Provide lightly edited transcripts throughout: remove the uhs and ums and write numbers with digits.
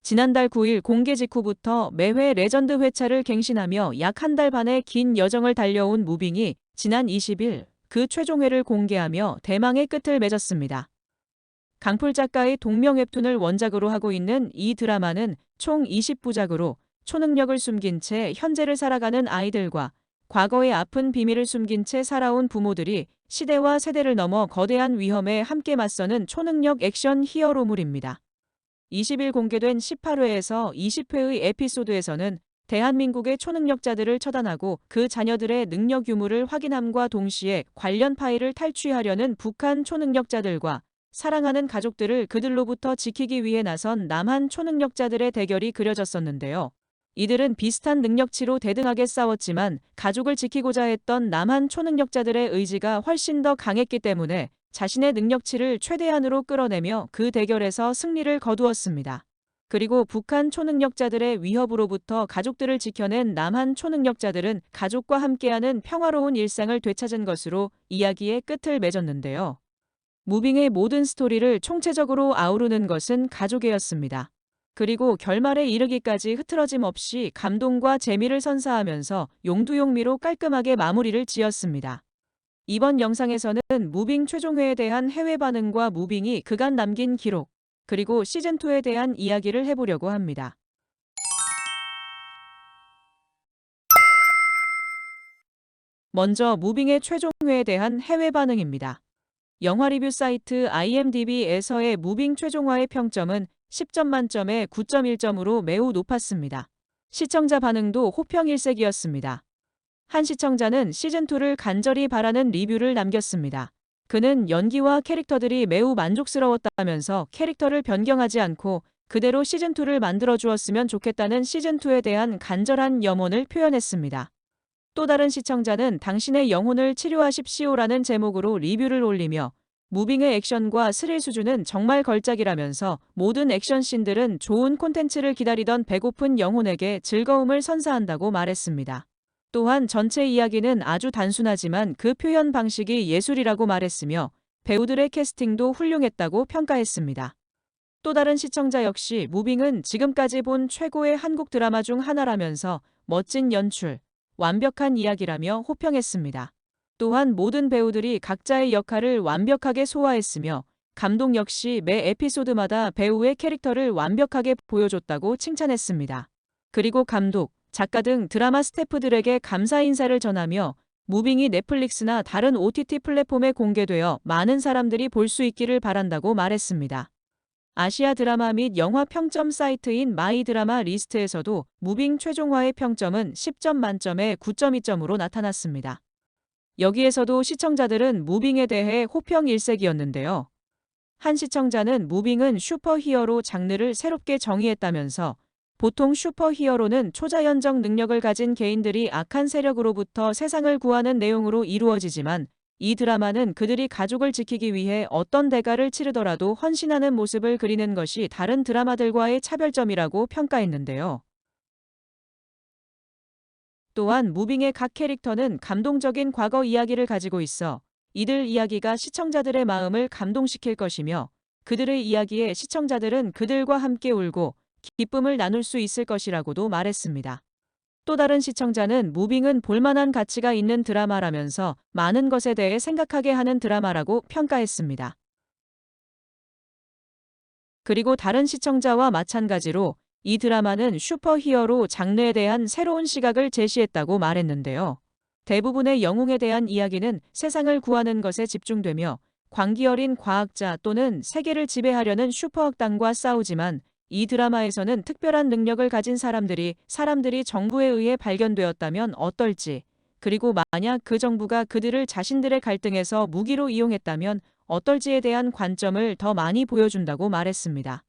지난달 9일 공개 직후부터 매회 레전드 회차를 갱신하며 약 한 달 반의 긴 여정을 달려온 무빙이 지난 20일 그 최종회를 공개하며 대망의 끝을 맺었습니다. 강풀 작가의 동명 웹툰을 원작으로 하고 있는 이 드라마는 총 20부작으로 초능력을 숨긴 채 현재를 살아가는 아이들과 과거의 아픈 비밀을 숨긴 채 살아온 부모들이 시대와 세대를 넘어 거대한 위험에 함께 맞서는 초능력 액션 히어로물입니다. 20일 공개된 18회에서 20회의 에피소드에서는 대한민국의 초능력자들을 처단하고 그 자녀들의 능력 유무를 확인함과 동시에 관련 파일을 탈취하려는 북한 초능력자들과 사랑하는 가족들을 그들로부터 지키기 위해 나선 남한 초능력자들의 대결이 그려졌었는데요. 이들은 비슷한 능력치로 대등하게 싸웠지만 가족을 지키고자 했던 남한 초능력자들의 의지가 훨씬 더 강했기 때문에 자신의 능력치를 최대한으로 끌어내며 그 대결에서 승리를 거두었습니다. 그리고 북한 초능력자들의 위협으로부터 가족들을 지켜낸 남한 초능력자들은 가족과 함께하는 평화로운 일상을 되찾은 것으로 이야기의 끝을 맺었는데요. 무빙의 모든 스토리를 총체적으로 아우르는 것은 가족애였습니다. 그리고 결말에 이르기까지 흐트러짐 없이 감동과 재미를 선사하면서 용두용미로 깔끔하게 마무리를 지었습니다. 이번 영상에서는 무빙 최종회에 대한 해외 반응과 무빙이 그간 남긴 기록, 그리고 시즌2에 대한 이야기를 해보려고 합니다. 먼저 무빙의 최종회에 대한 해외 반응입니다. 영화 리뷰 사이트 IMDb에서의 무빙 최종화의 평점은 10점 만점에 9.1점으로 매우 높았습니다. 시청자 반응도 호평일색이었습니다. 한 시청자는 시즌2를 간절히 바라는 리뷰를 남겼습니다. 그는 연기와 캐릭터들이 매우 만족스러웠다면서 캐릭터를 변경하지 않고 그대로 시즌2를 만들어주었으면 좋겠다는 시즌2에 대한 간절한 염원을 표현했습니다. 또 다른 시청자는 당신의 영혼을 치료하십시오라는 제목으로 리뷰를 올리며 무빙의 액션과 스릴 수준은 정말 걸작이라면서 모든 액션씬들은 좋은 콘텐츠를 기다리던 배고픈 영혼에게 즐거움을 선사한다고 말했습니다. 또한 전체 이야기는 아주 단순하지만 그 표현 방식이 예술이라고 말했으며 배우들의 캐스팅도 훌륭했다고 평가했습니다. 또 다른 시청자 역시 무빙은 지금까지 본 최고의 한국 드라마 중 하나라면서 멋진 연출, 완벽한 이야기라며 호평했습니다. 또한 모든 배우들이 각자의 역할을 완벽하게 소화했으며 감독 역시 매 에피소드마다 배우의 캐릭터를 완벽하게 보여줬다고 칭찬했습니다. 그리고 감독, 작가 등 드라마 스태프들에게 감사 인사를 전하며 무빙이 넷플릭스나 다른 OTT 플랫폼에 공개되어 많은 사람들이 볼 수 있기를 바란다고 말했습니다. 아시아 드라마 및 영화 평점 사이트인 마이 드라마 리스트에서도 무빙 최종화의 평점은 10점 만점에 9.2점으로 나타났습니다. 여기에서도 시청자들은 무빙에 대해 호평일색이었는데요. 한 시청자는 무빙은 슈퍼히어로 장르를 새롭게 정의했다면서 보통 슈퍼히어로는 초자연적 능력을 가진 개인들이 악한 세력으로부터 세상을 구하는 내용으로 이루어지지만 이 드라마는 그들이 가족을 지키기 위해 어떤 대가를 치르더라도 헌신하는 모습을 그리는 것이 다른 드라마들과의 차별점이라고 평가했는데요. 또한 무빙의 각 캐릭터는 감동적인 과거 이야기를 가지고 있어 이들 이야기가 시청자들의 마음을 감동시킬 것이며 그들의 이야기에 시청자들은 그들과 함께 울고 기쁨을 나눌 수 있을 것이라고도 말했습니다. 또 다른 시청자는 무빙은 볼만한 가치가 있는 드라마라면서 많은 것에 대해 생각하게 하는 드라마라고 평가했습니다. 그리고 다른 시청자와 마찬가지로 이 드라마는 슈퍼히어로 장르에 대한 새로운 시각을 제시했다고 말했는데요. 대부분의 영웅에 대한 이야기는 세상을 구하는 것에 집중되며 광기 어린 과학자 또는 세계를 지배하려는 슈퍼악당과 싸우지만 이 드라마에서는 특별한 능력을 가진 사람들이 정부에 의해 발견되었다면 어떨지, 그리고 만약 그 정부가 그들을 자신들의 갈등에서 무기로 이용했다면 어떨지에 대한 관점을 더 많이 보여준다고 말했습니다.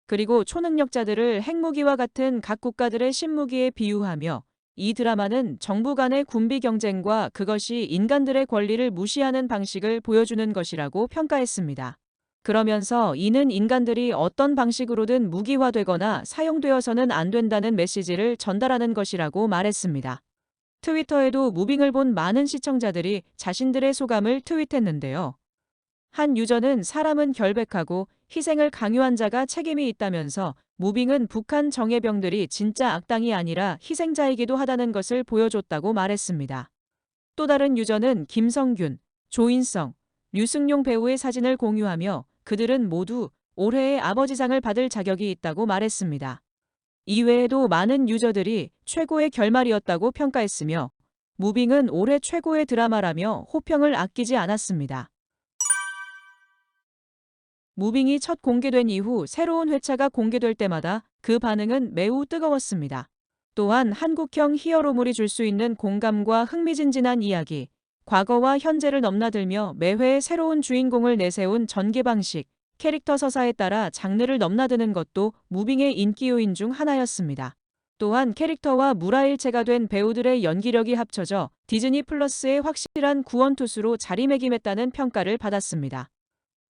그리고 초능력자들을 핵무기와 같은 각 국가들의 신무기에 비유하며 이 드라마는 정부 간의 군비 경쟁과 그것이 인간들의 권리를 무시하는 방식을 보여주는 것이라고 평가했습니다. 그러면서 이는 인간들이 어떤 방식으로든 무기화되거나 사용되어서는 안 된다는 메시지를 전달하는 것이라고 말했습니다. 트위터에도 무빙을 본 많은 시청자들이 자신들의 소감을 트윗했는데요. 한 유저는 사람은 결백하고 희생을 강요한 자가 책임이 있다면서 무빙은 북한 정예병들이 진짜 악당이 아니라 희생자이기도 하다는 것을 보여줬다고 말했습니다. 또 다른 유저는 김성균, 조인성, 류승룡 배우의 사진을 공유하며 그들은 모두 올해의 아버지상을 받을 자격이 있다고 말했습니다. 이외에도 많은 유저들이 최고의 결말이었다고 평가했으며 무빙은 올해 최고의 드라마라며 호평을 아끼지 않았습니다. 무빙이 첫 공개된 이후 새로운 회차가 공개될 때마다 그 반응은 매우 뜨거웠습니다. 또한 한국형 히어로물이 줄 수 있는 공감과 흥미진진한 이야기, 과거와 현재를 넘나들며 매회 새로운 주인공을 내세운 전개 방식, 캐릭터 서사에 따라 장르를 넘나드는 것도 무빙의 인기 요인 중 하나였습니다. 또한 캐릭터와 물화일체가 된 배우들의 연기력이 합쳐져 디즈니 플러스의 확실한 구원투수로 자리매김했다는 평가를 받았습니다.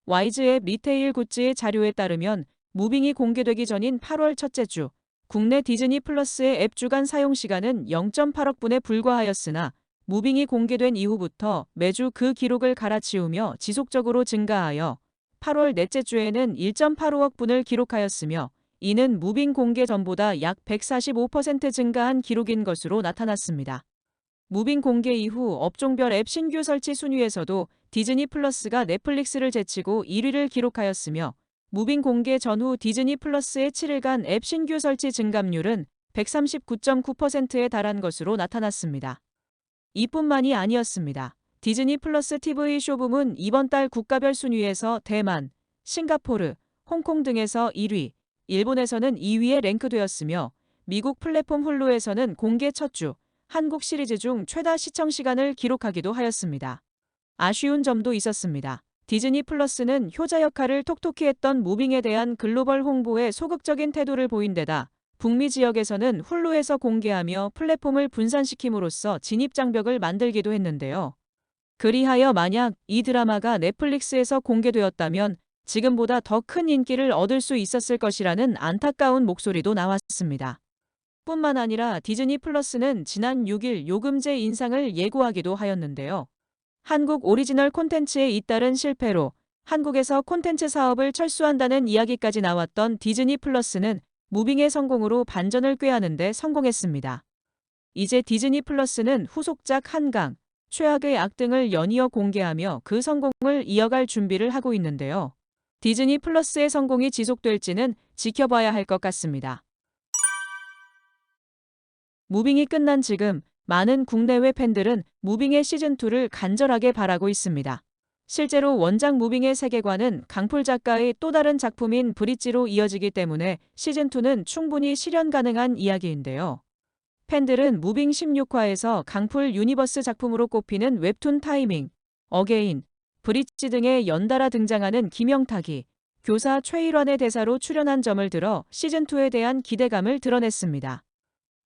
와이즈의 리테일 굿즈의 자료에 따르면 무빙이 공개되기 전인 8월 첫째 주, 국내 디즈니 플러스의 앱 주간 사용 시간은 0.8억 분에 불과하였으나 무빙이 공개된 이후부터 매주 그 기록을 갈아치우며 지속적으로 증가하여 8월 넷째 주에는 1.85억 분을 기록하였으며 이는 무빙 공개 전보다 약 145% 증가한 기록인 것으로 나타났습니다. 무빙 공개 이후 업종별 앱 신규 설치 순위에서도 디즈니 플러스가 넷플릭스를 제치고 1위를 기록하였으며 무빙 공개 전후 디즈니 플러스의 7일간 앱 신규 설치 증감률은 139.9%에 달한 것으로 나타났습니다. 이뿐만이 아니었습니다. 디즈니 플러스 TV 쇼 부문 이번 달 국가별 순위에서 대만, 싱가포르, 홍콩 등에서 1위, 일본에서는 2위에 랭크되었으며 미국 플랫폼 훌루에서는 공개 첫 주, 한국 시리즈 중 최다 시청 시간을 기록하기도 하였습니다. 아쉬운 점도 있었습니다. 디즈니 플러스는 효자 역할을 톡톡히 했던 무빙에 대한 글로벌 홍보에 소극적인 태도를 보인 데다 북미 지역에서는 훌루에서 공개하며 플랫폼을 분산시킴으로써 진입장벽을 만들기도 했는데요. 그리하여 만약 이 드라마가 넷플릭스에서 공개되었다면 지금보다 더 큰 인기를 얻을 수 있었을 것이라는 안타까운 목소리도 나왔습니다. 뿐만 아니라 디즈니 플러스는 지난 6일 요금제 인상을 예고하기도 하였는데요. 한국 오리지널 콘텐츠에 잇따른 실패로 한국에서 콘텐츠 사업을 철수한다는 이야기까지 나왔던 디즈니 플러스는 무빙의 성공으로 반전을 꾀하는 데 성공했습니다. 이제 디즈니 플러스는 후속작 한강, 최악의 악 등을 연이어 공개하며 그 성공을 이어갈 준비를 하고 있는데요. 디즈니 플러스의 성공이 지속될지는 지켜봐야 할 것 같습니다. 무빙이 끝난 지금 많은 국내외 팬들은 무빙의 시즌2를 간절하게 바라고 있습니다. 실제로 원작 무빙의 세계관은 강풀 작가의 또 다른 작품인 브릿지로 이어지기 때문에 시즌2는 충분히 실현 가능한 이야기인데요. 팬들은 무빙 16화에서 강풀 유니버스 작품으로 꼽히는 웹툰 타이밍, 어게인, 브릿지 등에 연달아 등장하는 김영탁이 교사 최일환의 대사로 출연한 점을 들어 시즌2에 대한 기대감을 드러냈습니다.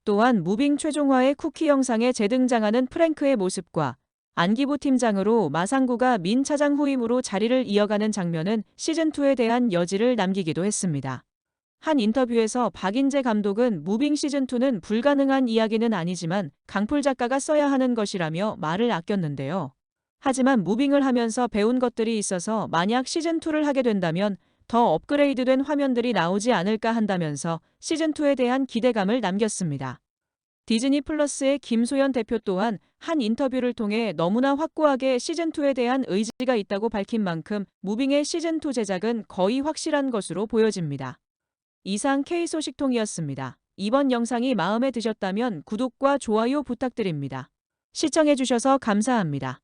또한 무빙 최종화의 쿠키 영상에 재등장하는 프랭크의 모습과 안기부 팀장으로 마상구가 민 차장 후임으로 자리를 이어가는 장면은 시즌2에 대한 여지를 남기기도 했습니다. 한 인터뷰에서 박인재 감독은 무빙 시즌2는 불가능한 이야기는 아니지만 강풀 작가가 써야 하는 것이라며 말을 아꼈는데요. 하지만 무빙을 하면서 배운 것들이 있어서 만약 시즌2를 하게 된다면 더 업그레이드된 화면들이 나오지 않을까 한다면서 시즌2에 대한 기대감을 남겼습니다. 디즈니 플러스의 김소연 대표 또한 한 인터뷰를 통해 너무나 확고하게 시즌2에 대한 의지가 있다고 밝힌 만큼 무빙의 시즌2 제작은 거의 확실한 것으로 보여집니다. 이상 K소식통이었습니다. 이번 영상이 마음에 드셨다면 구독과 좋아요 부탁드립니다. 시청해주셔서 감사합니다.